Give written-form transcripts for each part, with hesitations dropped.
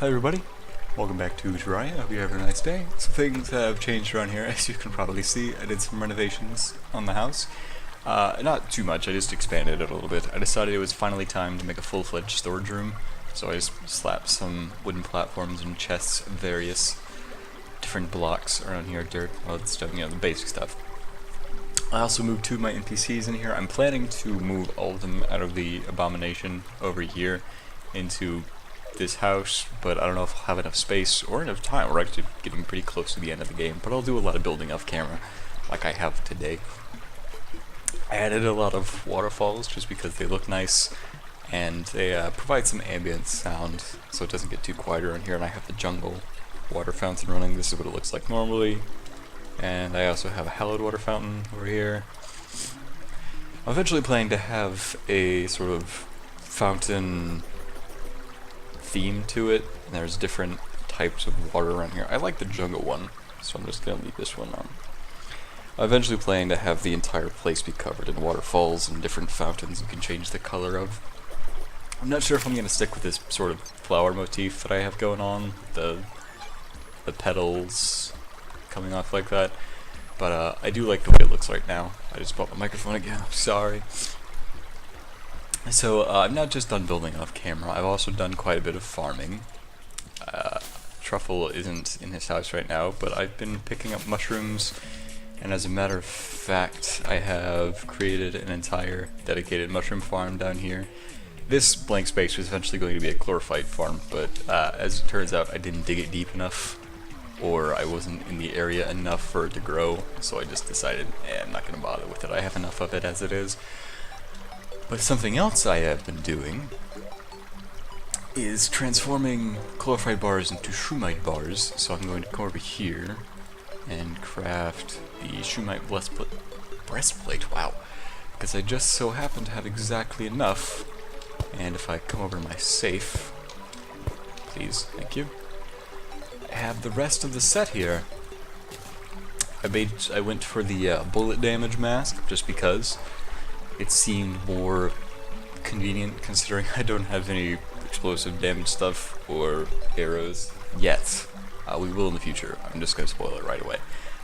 Hi everybody, welcome back to Terraria. I hope you're having a nice day. Some things have changed around here, as you can probably see. I did some renovations on the house. Not too much, I just expanded it a little bit. I decided it was finally time to make a full-fledged storage room, so I just slapped some wooden platforms and chests of various different blocks around here, dirt, mud, stuff, the basic stuff. I also moved two of my NPCs in here. I'm planning to move all of them out of the abomination over here into this house, but I don't know if I'll have enough space or enough time. We're actually getting pretty close to the end of the game, but I'll do a lot of building off camera like I have today. I added a lot of waterfalls just because they look nice and they provide some ambient sound so it doesn't get too quiet around here. And I have the jungle water fountain running. This is what it looks like normally. And I also have a hallowed water fountain over here. I'm eventually planning to have a sort of fountain theme to it. There's different types of water around here. I like the jungle one, so I'm just gonna leave this one on. I'm eventually planning to have the entire place be covered in waterfalls and different fountains you can change the color of. I'm not sure if I'm gonna stick with this sort of flower motif that I have going on, the petals coming off like that, but I do like the way it looks right now. I just bought my microphone again, I'm sorry. So I'm not just done building off camera, I've also done quite a bit of farming. Truffle isn't in his house right now, but I've been picking up mushrooms, and as a matter of fact, I have created an entire dedicated mushroom farm down here. This blank space was eventually going to be a chlorophyte farm, but as it turns out, I didn't dig it deep enough, or I wasn't in the area enough for it to grow, so I just decided, I'm not going to bother with it. I have enough of it as it is. But something else I have been doing is transforming chlorophyte bars into shroomite bars. So I'm going to come over here and craft the shroomite breastplate. Wow. Because I just so happen to have exactly enough. And if I come over to my safe, please, thank you, I have the rest of the set here. I went for the bullet damage mask just because it seemed more convenient, considering I don't have any explosive damage stuff or arrows yet. We will in the future. I'm just going to spoil it right away.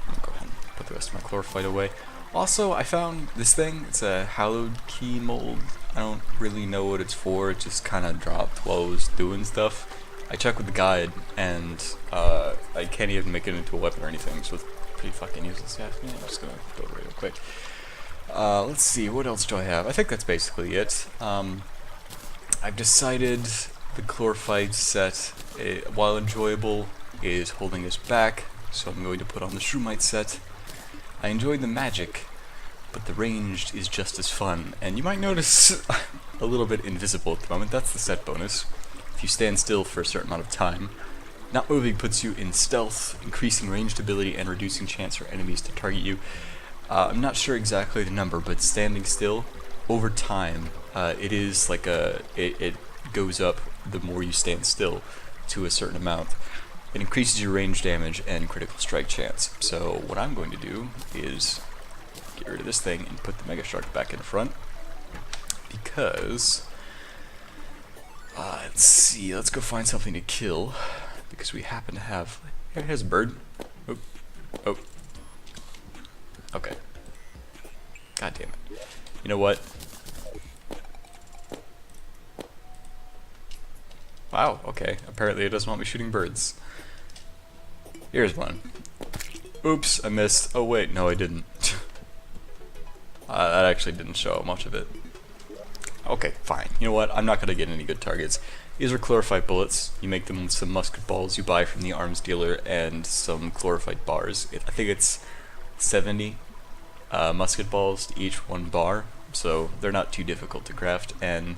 I'm going to go ahead and put the rest of my chlorophyte away. Also, I found this thing. It's a hallowed key mold. I don't really know what it's for. It just kind of dropped while I was doing stuff. I checked with the guide, and I can't even make it into a weapon or anything, so it's pretty fucking useless. Yeah, I'm just going to go real quick. Let's see, what else do I have? I think that's basically it. I've decided the chlorophyte set, while enjoyable, is holding us back, so I'm going to put on the shroomite set. I enjoyed the magic, but the ranged is just as fun, and you might notice a little bit invisible at the moment. That's the set bonus. If you stand still for a certain amount of time, not moving puts you in stealth, increasing ranged ability and reducing chance for enemies to target you. I'm not sure exactly the number, but standing still, over time, it is like it goes up the more you stand still to a certain amount. It increases your range damage and critical strike chance. So what I'm going to do is get rid of this thing and put the Mega Shark back in front, because, let's see, let's go find something to kill, because we happen to have, here's a bird. Oh. Okay. God damn it. You know what? Wow, okay. Apparently it doesn't want me shooting birds. Here's one. Oops, I missed. Oh wait, no I didn't. That actually didn't show much of it. Okay, fine. You know what? I'm not gonna get any good targets. These are chlorophyte bullets. You make them with some musket balls you buy from the arms dealer and some chlorophyte bars. I think it's 70 musket balls to each one bar, so they're not too difficult to craft. And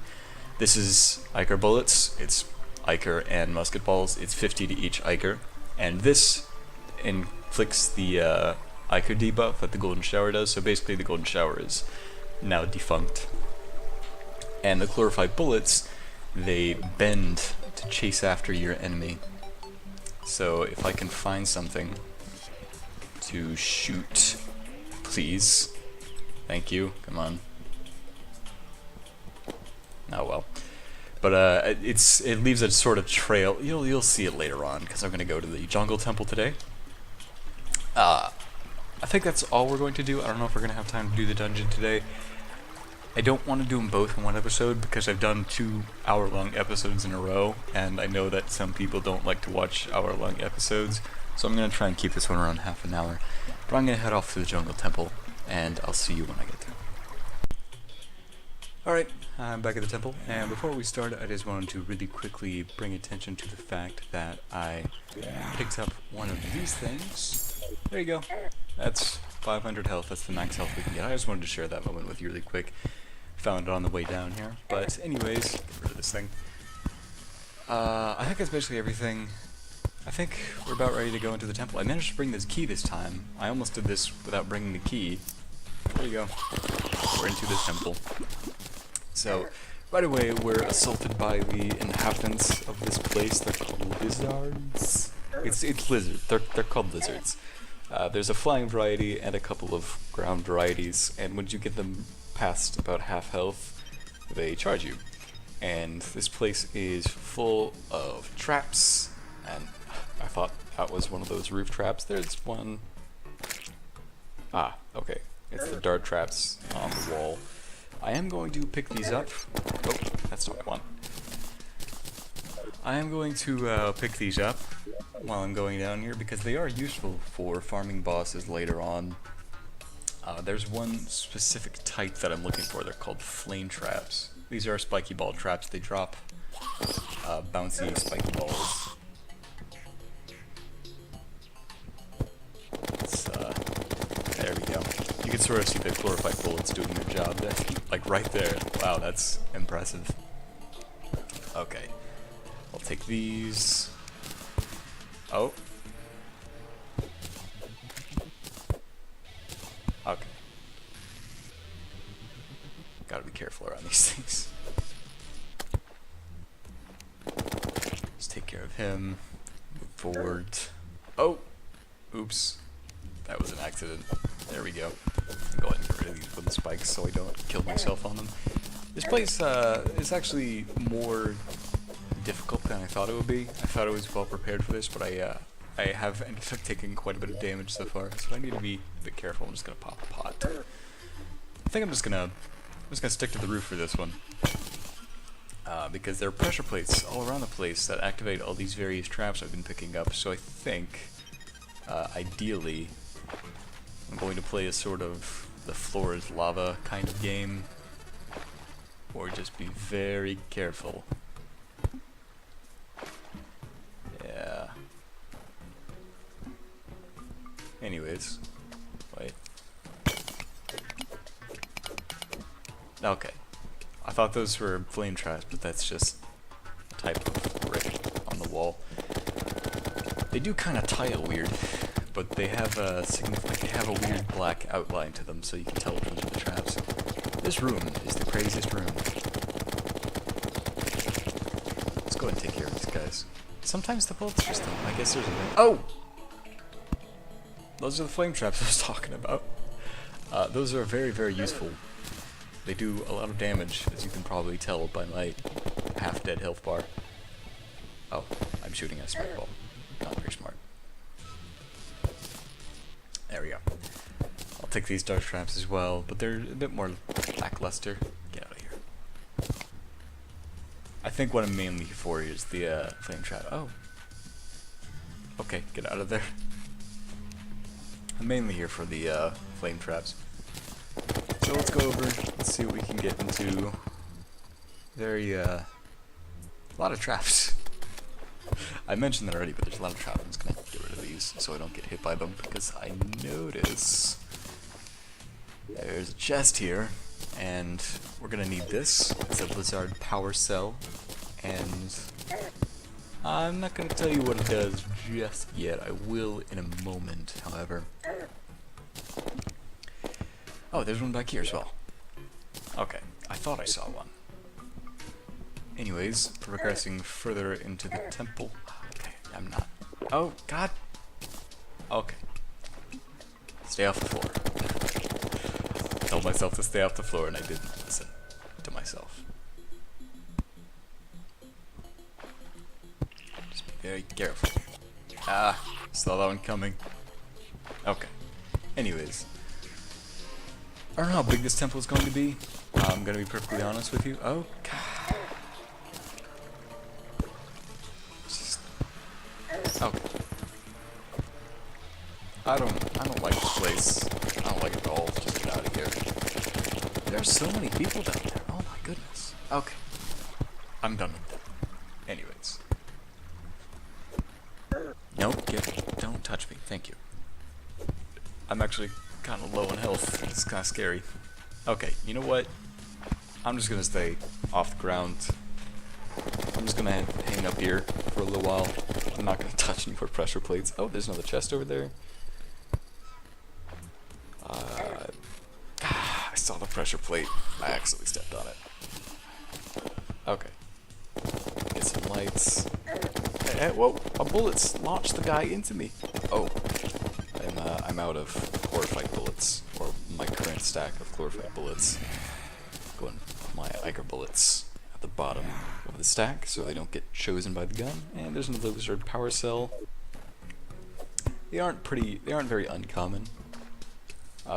this is Ichor bullets. It's Ichor and musket balls. It's 50 to each Ichor, and this inflicts the Ichor debuff that the golden shower does. So basically the golden shower is now defunct, and the chlorophyte bullets, they bend to chase after your enemy. So if I can find something to shoot, please. Thank you. Come on. Oh well. But it leaves a sort of trail. You'll see it later on because I'm gonna go to the jungle temple today. I think that's all we're going to do. I don't know if we're gonna have time to do the dungeon today. I don't want to do them both in one episode because I've done 2-hour-long episodes in a row, and I know that some people don't like to watch hour-long episodes, so I'm going to try and keep this one around half an hour. But I'm going to head off to the jungle temple, and I'll see you when I get there. Alright, I'm back at the temple, and before we start, I just wanted to really quickly bring attention to the fact that I picked up one of these things. There you go. That's 500 health, that's the max health we can get. I just wanted to share that moment with you really quick. Found it on the way down here. But anyways, get rid of this thing. I think that's basically everything. I think we're about ready to go into the temple. I managed to bring this key this time. I almost did this without bringing the key. There you go. We're into the temple. So, right away, we're assaulted by the inhabitants of this place. They're called lizards. It's lizards. They're called lizards. There's a flying variety and a couple of ground varieties, and once you get them past about half health, they charge you. And this place is full of traps, and I thought that was one of those roof traps. There's one. Ah, okay. It's the dart traps on the wall. I am going to pick these up. Oh, that's not what I want. I am going to pick these up while I'm going down here because they are useful for farming bosses later on. There's one specific type that I'm looking for. They're called flame traps. These are spiky ball traps. They drop bouncy spiky balls. There we go. You can sort of see the chlorophyte bullets doing their job there. Like right there. Wow, that's impressive. Okay. I'll take these. Oh. Okay. Gotta be careful around these things. Let's take care of him. Move forward. Oh! Oops. That was an accident. There we go. Go ahead and get rid of these wooden spikes so I don't kill myself on them. This place is actually more difficult than I thought it would be. I thought I was well prepared for this, but I have ended up taking quite a bit of damage so far, so I need to be a bit careful. I'm just gonna pop a pot. I think I'm just gonna stick to the roof for this one, because there are pressure plates all around the place that activate all these various traps I've been picking up. So I think, ideally, I'm going to play a sort of the floor is lava kind of game, or just be very careful. Yeah. Anyways, wait. Okay. I thought those were flame traps, but that's just a type of brick on the wall. They do kind of tile weird, but they have a weird black outline to them, so you can tell which ones are the traps. This room is the craziest room. Let's go ahead and take care of these guys. Sometimes the bullets just don't. I guess there's a... Oh! Those are the flame traps I was talking about. Those are very, very useful. They do a lot of damage, as you can probably tell by my half-dead health bar. Oh, I'm shooting at a spike ball. Not very smart. There we go. I'll take these dart traps as well, but they're a bit more lackluster. Get out of here. I think what I'm mainly here for is the flame trap. Oh. Okay, get out of there. I'm mainly here for the flame traps. So let's go over, let's see what we can get into. A lot of traps. I mentioned that already, but there's a lot of traps. I'm just gonna get rid of these so I don't get hit by them, because I notice there's a chest here, and we're gonna need this. It's a Blizzard power cell, and I'm not gonna tell you what it does just yet. I will in a moment, however. Oh, there's one back here as well. Okay, I thought I saw one. Anyways, progressing further into the temple. Okay, I'm not. Oh, God. Okay. Stay off the floor. I told myself to stay off the floor and I didn't listen to myself. Very careful. Ah, saw that one coming. Okay. Anyways. I don't know how big this temple is going to be. I'm gonna be perfectly honest with you. Oh, God. Okay. I don't like this place. I don't like it at all. Just get out of here. There's so many people down there. Oh my goodness. Okay. I'm done with that. Anyways. Nope, don't touch me. Thank you. I'm actually kind of low on health. It's kind of scary. Okay, you know what? I'm just gonna stay off the ground. I'm just gonna hang up here for a little while. I'm not gonna touch any more pressure plates. Oh, there's another chest over there. I saw the pressure plate. I accidentally stepped on it. Okay. Get some lights. Hey, whoa! A bullet's launched the guy into me. Oh, I'm out of chlorophyte bullets, or my current stack of chlorophyte bullets. Going my Iker bullets at the bottom of the stack, so they don't get chosen by the gun. And there's another lizard power cell. They aren't very uncommon.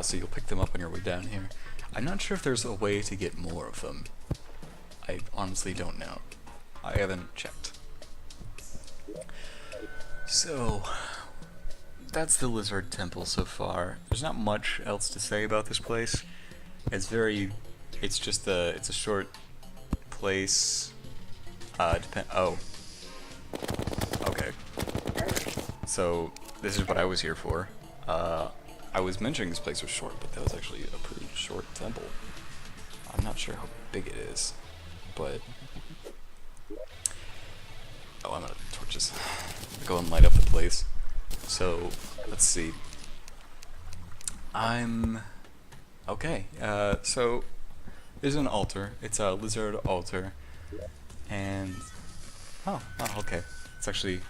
So you'll pick them up on your way down here. I'm not sure if there's a way to get more of them. I honestly don't know. I haven't checked. So, that's the lizard temple so far. There's not much else to say about this place. It's a short place. Oh. Okay. So, this is what I was here for. I was mentioning this place was short, but that was actually a pretty short temple. I'm not sure how big it is, but... Oh, I'm out of torches. Go and light up the place. So, let's see. Okay, so there's an altar. It's a lizard altar. And... Oh, okay. It's actually...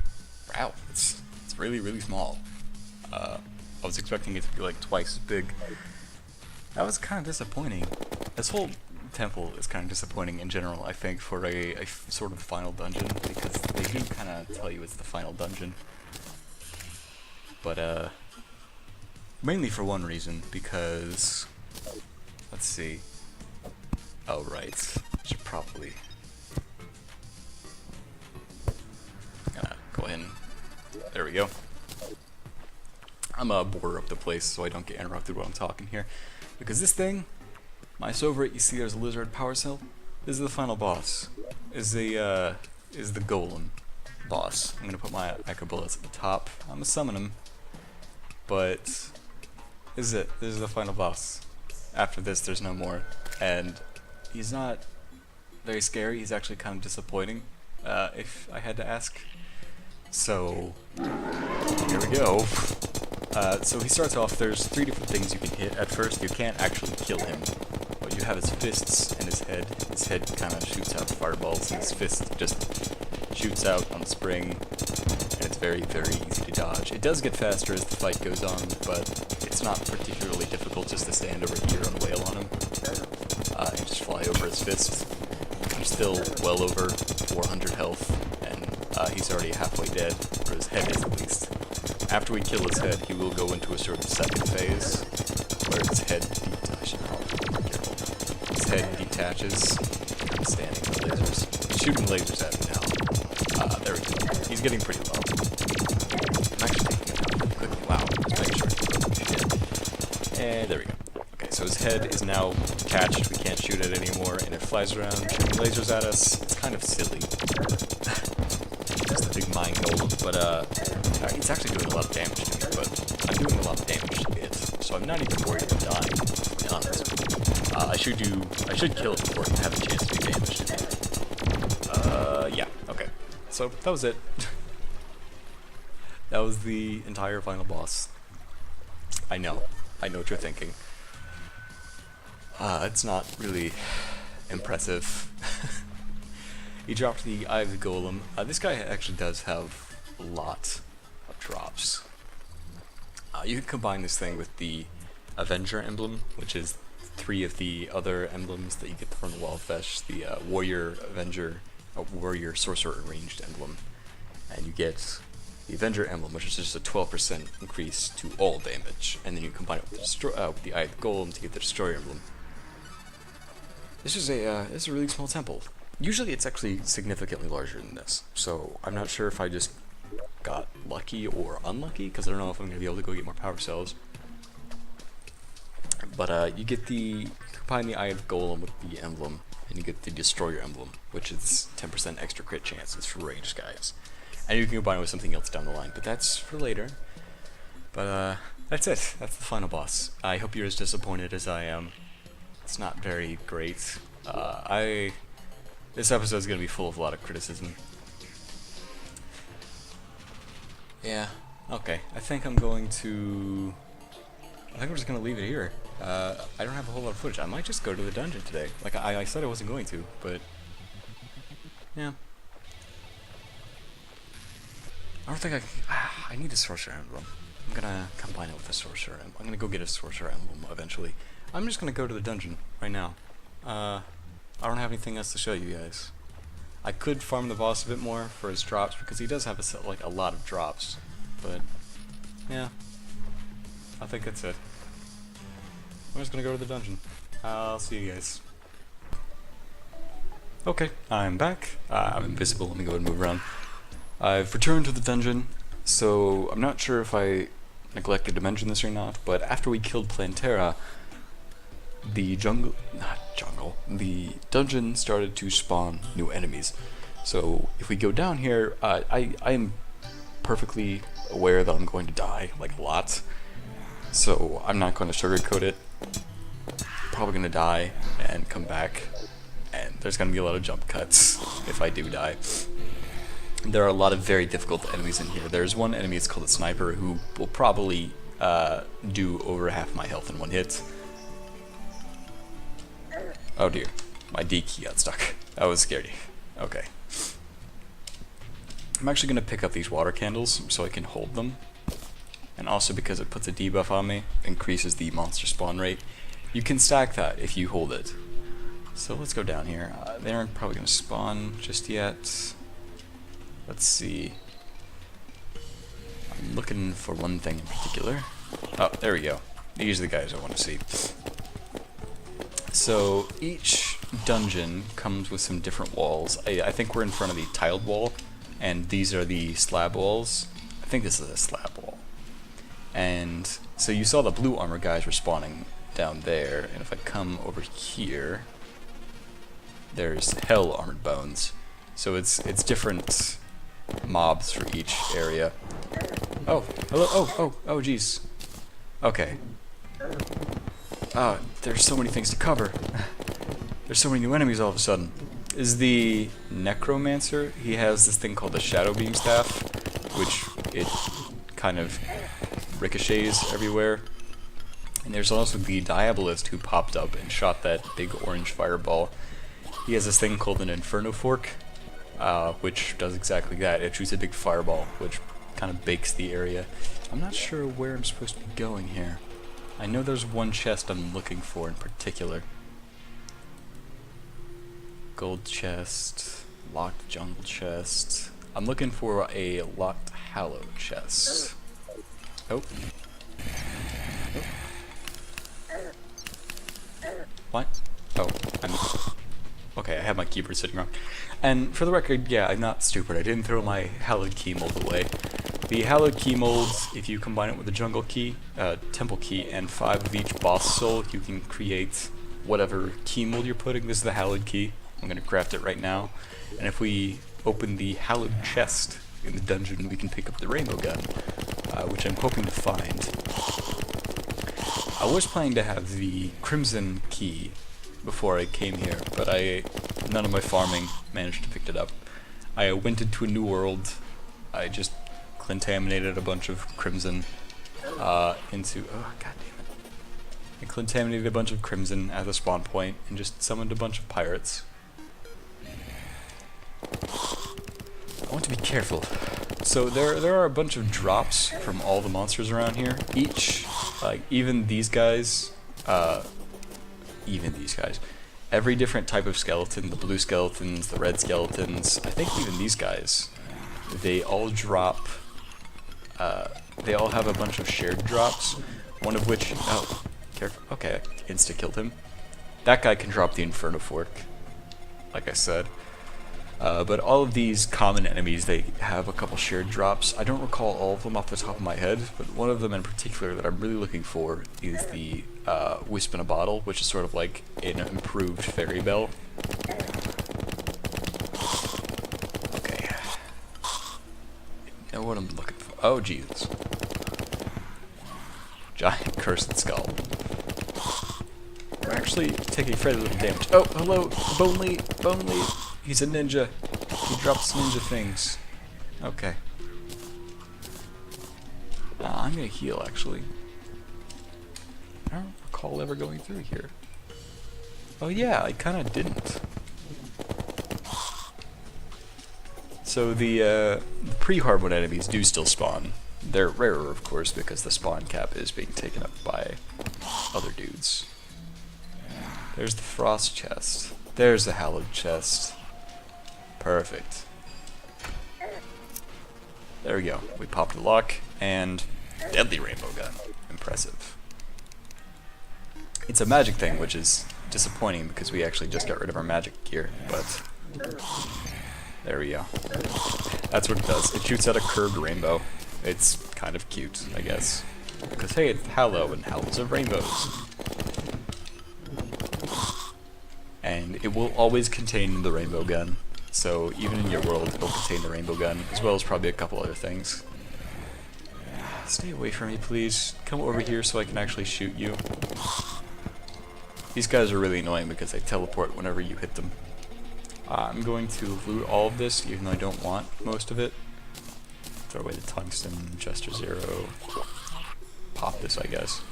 Wow, it's really, really small. I was expecting it to be like twice as big. That was kind of disappointing. This whole temple is kind of disappointing in general, I think, for a sort of final dungeon, because they do kind of tell you it's the final dungeon. But, mainly for one reason, because... Let's see. Oh, right. I should probably... go ahead and... There we go. I'm gonna border up the place so I don't get interrupted while I'm talking here. Because this thing, mouse over it, you see there's a lizard power cell. This is the final boss. Is the golem boss. I'm gonna put my Iker bullets at the top. I'm gonna summon him. But this is it. This is the final boss. After this, there's no more. And he's not very scary. He's actually kind of disappointing, if I had to ask. So here we go. So he starts off, there's 3 different things you can hit. At first, you can't actually kill him. What you have is fists and his head. His head kind of shoots out fireballs, and his fist just shoots out on the spring. And it's very, very easy to dodge. It does get faster as the fight goes on, but it's not particularly difficult just to stand over here and wail on him. And just fly over his fist. I'm still well over 400 health, and he's already halfway dead, or his head is at least. After we kill his head, he will go into a sort of second phase, where his head detaches. I'm standing with lasers. He's shooting lasers at me now. There we go. He's getting pretty low. I'm actually taking him out pretty quickly. Wow, just making sure he's shit. And there we go. Okay, so his head is now detached. We can't shoot it anymore, and it flies around shooting lasers at us. It's kind of silly. Just a big mind golem, but it's actually doing a lot of damage to me, but I'm doing a lot of damage to it, so I'm not even worried about dying, to be honest. I should kill it before it have a chance to do damage to me. Yeah, okay. So, that was it. That was the entire final boss. I know what you're thinking. It's not really impressive. He dropped the Eye of the Golem. This guy actually does have a lot of drops. You can combine this thing with the Avenger emblem, which is 3 of the other emblems that you get from the Wildfesh, the Warrior Avenger, Warrior Sorcerer Ranged emblem, and you get the Avenger emblem, which is just a 12% increase to all damage, and then you combine it with the Eye of the Golem to get the Destroyer emblem. This is a really small temple. Usually it's actually significantly larger than this, so I'm not sure if I just got lucky or unlucky, because I don't know if I'm going to be able to go get more power cells. But you combine the Eye of the Golem with the emblem, and you get the Destroyer emblem, which is 10% extra crit chances for ranged guys. And you can combine it with something else down the line, but that's for later. But that's it. That's the final boss. I hope you're as disappointed as I am. It's not very great. This episode is going to be full of a lot of criticism. Yeah, okay. I think I'm just going to leave it here. I don't have a whole lot of footage. I might just go to the dungeon today. Like, I said I wasn't going to, but yeah. I don't think I need a Sorcerer Emblem. I'm gonna combine it with a Sorcerer Emblem. I'm gonna go get a Sorcerer Emblem eventually. I'm just gonna go to the dungeon right now. I don't have anything else to show you guys. I could farm the boss a bit more for his drops, because he does have a lot of drops. But yeah, I think that's it. I'm just gonna go to the dungeon. I'll see you guys. Okay, I'm back. I'm invisible. Let me go ahead and move around. I've returned to the dungeon, so I'm not sure if I neglected to mention this or not, but after we killed Plantera, the dungeon started to spawn new enemies. So if we go down here, I am perfectly aware that I'm going to die, like a lot. So I'm not going to sugarcoat it. Probably going to die and come back, and there's going to be a lot of jump cuts if I do die. There are a lot of very difficult enemies in here. There's one enemy, it's called a Sniper, who will probably do over half my health in one hit. Oh dear, my D key got stuck. That was scary. Okay. I'm actually going to pick up these water candles so I can hold them. And also because it puts a debuff on me, increases the monster spawn rate. You can stack that if you hold it. So let's go down here. They aren't probably going to spawn just yet. Let's see. I'm looking for one thing in particular. Oh, there we go. These are the guys I want to see. So each dungeon comes with some different walls. I think we're in front of the tiled wall, and these are the slab walls. I think this is a slab wall. And so you saw the blue armor guys were spawning down there, and if I come over here, there's hell armored bones. So it's different mobs for each area. Oh, hello. Oh, jeez. Okay. There's so many things to cover. There's so many new enemies all of a sudden. Is the Necromancer? He has this thing called the Shadow Beam Staff, which it kind of ricochets everywhere. And there's also the Diabolist, who popped up and shot that big orange fireball. He has this thing called an Inferno Fork, which does exactly that. It shoots a big fireball, which kind of bakes the area. I'm not sure where I'm supposed to be going here. I know there's one chest I'm looking for in particular. Gold chest, locked jungle chest. I'm looking for a locked hallow chest. Oh. What? Oh, okay, I have my keyboard sitting wrong. And for the record, yeah, I'm not stupid. I didn't throw my hallowed key mold away. The hallowed key molds, if you combine it with the jungle key, temple key, and 5 of each boss soul, you can create whatever key mold you're putting. This is the hallowed key. I'm going to craft it right now. And if we open the hallowed chest in the dungeon, we can pick up the rainbow gun, which I'm hoping to find. I was planning to have the crimson key before I came here, but none of my farming managed to pick it up. I went into a new world. I just contaminated a bunch of crimson oh god damn it. I contaminated a bunch of crimson at the spawn point and just summoned a bunch of pirates. I want to be careful. So there are a bunch of drops from all the monsters around here. Each, like, even these guys, every different type of skeleton, the blue skeletons, the red skeletons, I think even these guys they all drop, they all have a bunch of shared drops, one of which, oh, careful, okay, I insta-killed him. That guy can drop the Inferno Fork, like I said. But all of these common enemies, they have a couple shared drops. I don't recall all of them off the top of my head, but one of them in particular that I'm really looking for is the Wisp in a Bottle, which is sort of like an improved Fairy Bell. Okay. Know what I'm looking for. Oh, Jesus. Giant Cursed Skull. We're actually taking fairly little damage. Oh, hello, Bonely, Bonely. He's a ninja. He drops ninja things. Okay. I'm gonna heal, actually. I don't recall ever going through here. Oh yeah, I kinda didn't. So the pre-hardwood enemies do still spawn. They're rarer, of course, because the spawn cap is being taken up by other dudes. There's the Frost chest. There's the Hallowed chest. Perfect. There we go. We popped a lock, and Deadly Rainbow Gun. Impressive. It's a magic thing, which is disappointing because we actually just got rid of our magic gear, but there we go. That's what it does. It shoots out a curved rainbow. It's kind of cute, I guess. Because hey, it's Hallow, and Hallows are rainbows. And it will always contain the rainbow gun. So even in your world, it'll contain the rainbow gun, as well as probably a couple other things. Stay away from me, please. Come over here so I can actually shoot you. These guys are really annoying because they teleport whenever you hit them. I'm going to loot all of this, even though I don't want most of it. Throw away the tungsten, Jester Zero. Pop this, I guess.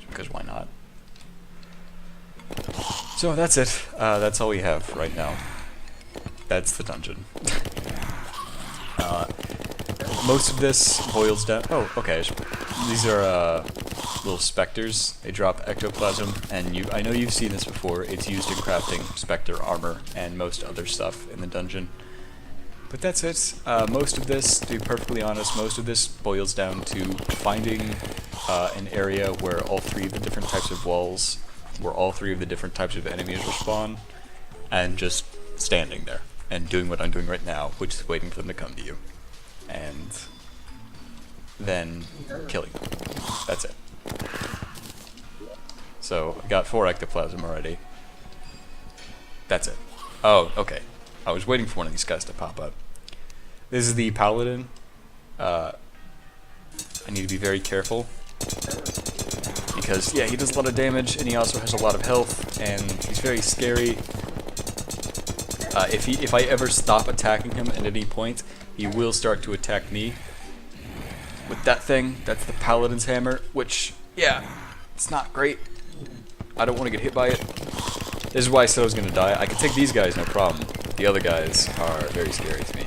Because why not? So that's it. That's all we have right now. That's the dungeon. Most of this boils down... Oh, okay. These are little specters. They drop ectoplasm, and I know you've seen this before. It's used in crafting specter armor and most other stuff in the dungeon. But that's it. Most of this, to be perfectly honest, most of this boils down to finding an area where all three of the different types of walls, where all three of the different types of enemies will spawn, and just standing there and doing what I'm doing right now, which is waiting for them to come to you. And then killing them. That's it. So, I got 4 ectoplasm already. That's it. Oh, okay. I was waiting for one of these guys to pop up. This is the Paladin. I need to be very careful. Because, yeah, he does a lot of damage, and he also has a lot of health, and he's very scary. If I ever stop attacking him at any point, he will start to attack me with that thing. That's the Paladin's Hammer, which, yeah, it's not great. I don't want to get hit by it. This is why I said I was going to die. I can take these guys, no problem. The other guys are very scary to me.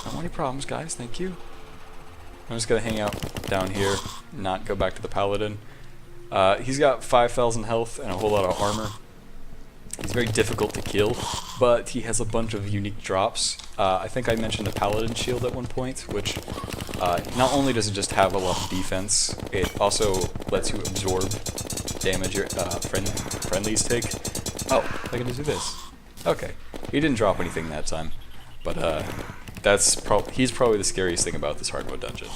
Don't want any problems, guys. Thank you. I'm just going to hang out down here, not go back to the Paladin. He's got 5,000 health and a whole lot of armor. He's very difficult to kill, but he has a bunch of unique drops. I think I mentioned the Paladin shield at one point, which not only does it just have a lot of defense, it also lets you absorb damage your friendlies take. Oh, I can just do this. Okay, he didn't drop anything that time, but he's probably the scariest thing about this hardmode dungeon.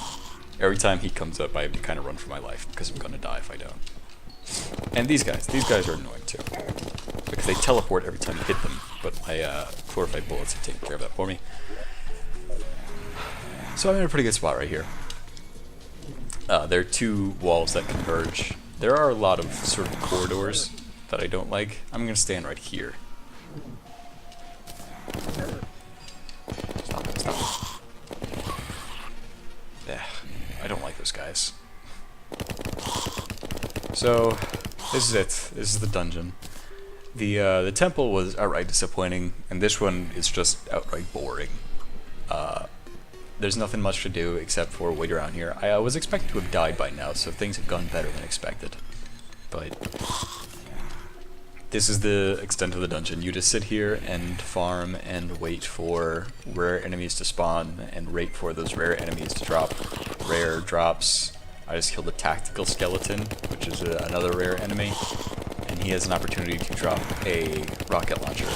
Every time he comes up, I have to kind of run for my life, because I'm going to die if I don't. And these guys are annoying too, because they teleport every time you hit them, but my fortified bullets have taken care of that for me. So I'm in a pretty good spot right here. There are 2 walls that converge. There are a lot of sort of corridors that I don't like. I'm going to stand right here. Stop it, stop it. Yeah, I don't like those guys. So, this is it. This is the dungeon. The temple was outright disappointing, and this one is just outright boring. There's nothing much to do except for wait around here. I was expecting to have died by now, so things have gone better than expected. But this is the extent of the dungeon. You just sit here and farm and wait for rare enemies to spawn and wait for those rare enemies to drop rare drops. I just killed a tactical skeleton, which is another rare enemy, and he has an opportunity to drop a rocket launcher.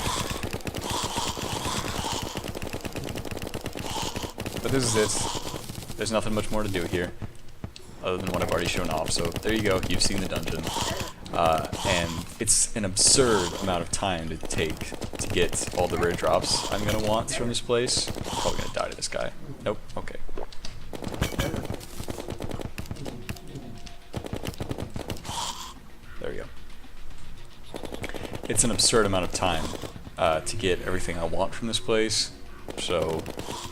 But this is it. There's nothing much more to do here, other than what I've already shown off. So there you go, you've seen the dungeon. And it's an absurd amount of time to take to get all the rare drops I'm gonna want from this place. I'm probably gonna die to this guy. Nope, okay. There we go. It's an absurd amount of time to get everything I want from this place, so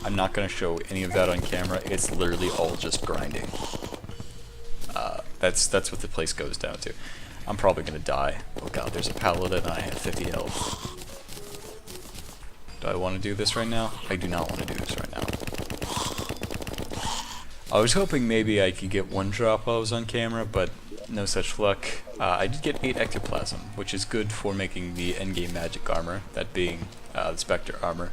I'm not gonna show any of that on camera. It's literally all just grinding. That's what the place goes down to. I'm probably gonna die. Oh god, there's a paladin and I have 50 health. Do I want to do this right now? I do not want to do this right now. I was hoping maybe I could get one drop while I was on camera, but no such luck. I did get 8 ectoplasm, which is good for making the endgame magic armor, that being the Spectre armor.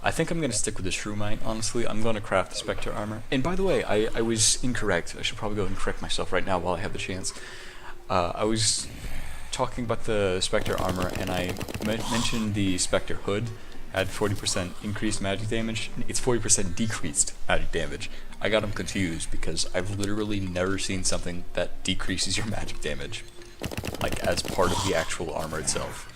I think I'm going to stick with the Shroomite, honestly. I'm going to craft the Spectre armor. And by the way, I was incorrect. I should probably go and correct myself right now while I have the chance. I was talking about the Spectre armor, and I mentioned the Spectre hood had 40% increased magic damage. It's 40% decreased magic damage. I got them confused because I've literally never seen something that decreases your magic damage, like as part of the actual armor itself.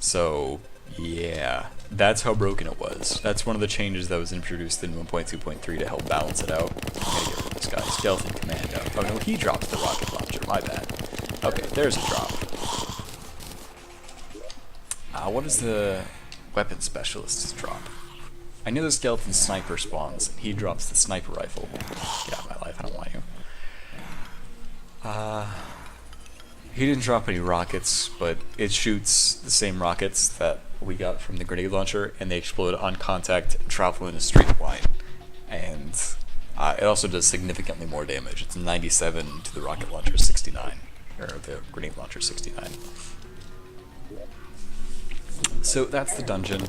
So yeah, that's how broken it was. That's one of the changes that was introduced in 1.2.3 to help balance it out. I'm gonna get rid of this guy. Skeleton Commando. Oh no, he drops the rocket launcher. My bad. Okay, there's a drop. What does the weapon specialist drop? I knew the skeleton sniper spawns. He drops the sniper rifle. Get out of my life, I don't want you. He didn't drop any rockets, but it shoots the same rockets that we got from the grenade launcher, and they explode on contact and travel in a straight line. And it also does significantly more damage. It's 97 to the rocket launcher 69, or the grenade launcher 69. So that's the dungeon.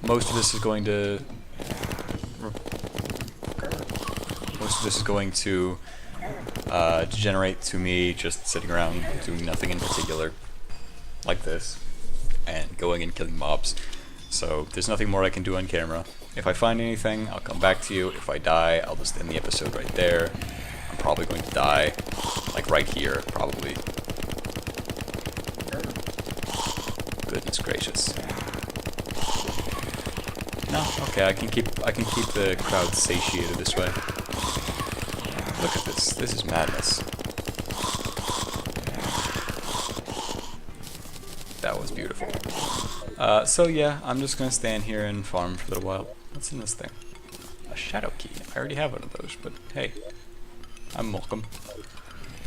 Most of this is going to degenerate to me just sitting around doing nothing in particular, like this, and going and killing mobs. So there's nothing more I can do on camera. If I find anything, I'll come back to you. If I die, I'll just end the episode right there. I'm probably going to die, like right here, probably. Goodness gracious. No, okay, I can keep the crowd satiated this way. Look at this. This is madness. That was beautiful. So yeah, I'm just gonna stand here and farm for a little while. What's in this thing? A shadow key. I already have one of those, but hey, I'm welcome.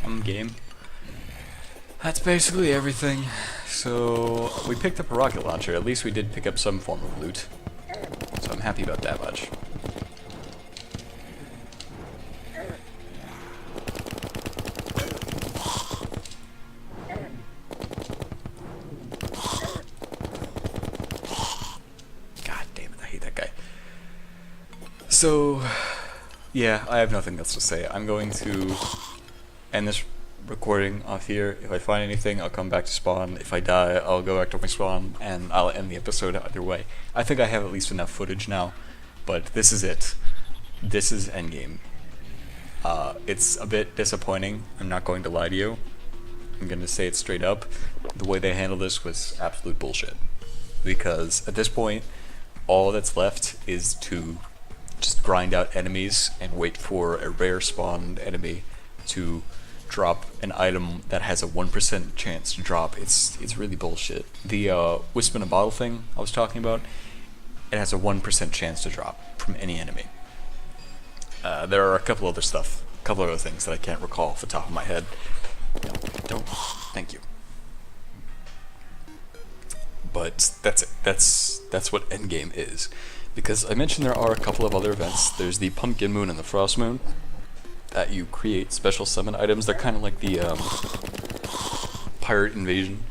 I'm game. That's basically everything. So we picked up a rocket launcher. At least we did pick up some form of loot. So I'm happy about that much. God damn it, I hate that guy. So yeah, I have nothing else to say. I'm going to end this recording off here. If I find anything, I'll come back to spawn. If I die, I'll go back to my spawn, and I'll end the episode either way. I think I have at least enough footage now, but this is it. This is endgame. It's a bit disappointing, I'm not going to lie to you. I'm going to say it straight up. The way they handled this was absolute bullshit. Because at this point, all that's left is to just grind out enemies and wait for a rare spawned enemy to drop an item that has a 1% chance to drop. It's really bullshit. The wisp in a bottle thing I was talking about, it has a 1% chance to drop from any enemy. There are a couple other things that I can't recall off the top of my head. No, don't. Thank you. But that's it. That's what endgame is. Because I mentioned there are a couple of other events. There's the Pumpkin Moon and the Frost Moon, that you create special summon items. They're kind of like the pirate invasion.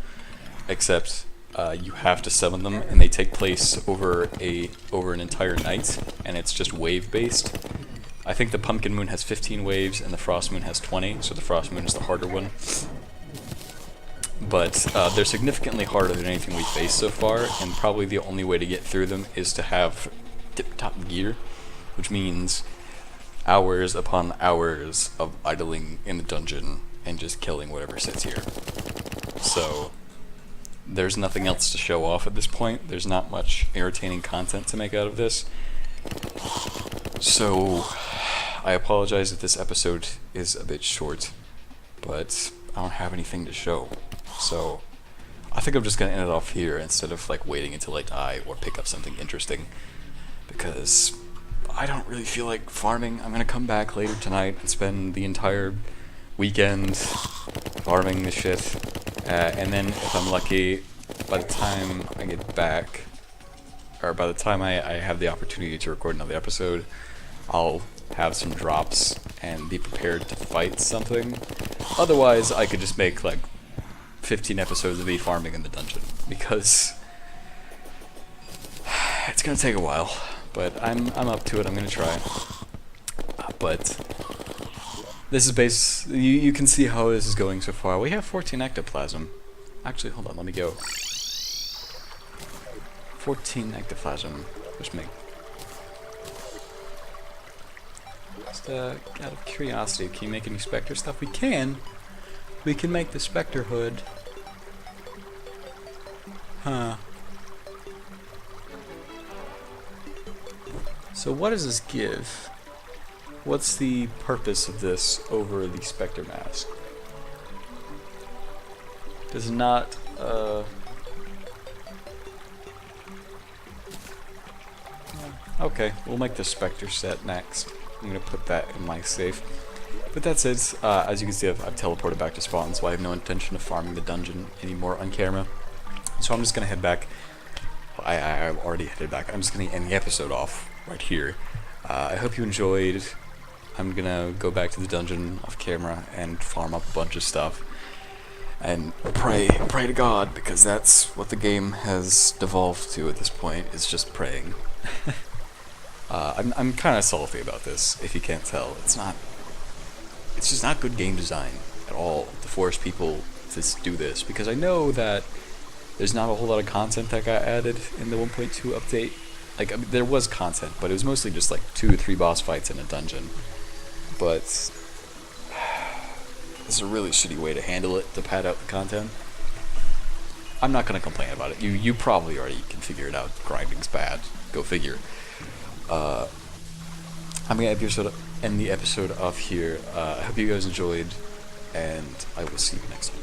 except you have to summon them, and they take place over an entire night, and it's just wave based. I think the Pumpkin Moon has 15 waves, and the Frost Moon has 20, so the Frost Moon is the harder one. But they're significantly harder than anything we've faced so far, and probably the only way to get through them is to have tip-top gear, which means hours upon hours of idling in the dungeon and just killing whatever sits here. So there's nothing else to show off at this point. There's not much entertaining content to make out of this. So I apologize if this episode is a bit short, but I don't have anything to show. So I think I'm just gonna end it off here instead of like waiting until I die or pick up something interesting, because I don't really feel like farming. I'm gonna come back later tonight and spend the entire weekend farming this shit, and then if I'm lucky, by the time I get back, or by the time I have the opportunity to record another episode, I'll have some drops and be prepared to fight something. Otherwise, I could just make like 15 episodes of me farming in the dungeon, because it's gonna take a while, but I'm up to it. I'm gonna try. But this is you can see how this is going so far. We have 14 ectoplasm. Actually, hold on, let me go. 14 ectoplasm. Which make just out of curiosity, can you make any Spectre stuff? We can. We can make the Spectre hood. Huh. So what does this give? What's the purpose of this over the Spectre mask? Does not, okay, we'll make the Spectre set next. I'm gonna put that in my safe. But that's it. As you can see, I've teleported back to spawn, so I have no intention of farming the dungeon anymore on camera. So I'm just gonna head back. I've already headed back. I'm just gonna end the episode off right here. I hope you enjoyed. I'm gonna go back to the dungeon off camera and farm up a bunch of stuff and pray to God, because that's what the game has devolved to at this point, is just praying. I'm kind of salty about this, if you can't tell. It's just not good game design at all to force people to do this, because I know that there's not a whole lot of content that got added in the 1.2 update. Like, I mean, there was content, but it was mostly just like 2 or 3 boss fights in a dungeon. But this is a really shitty way to handle it, to pad out the content. I'm not gonna complain about it. You probably already can figure it out. Grinding's bad. Go figure. I'm gonna end the episode off here. I hope you guys enjoyed, and I will see you next time.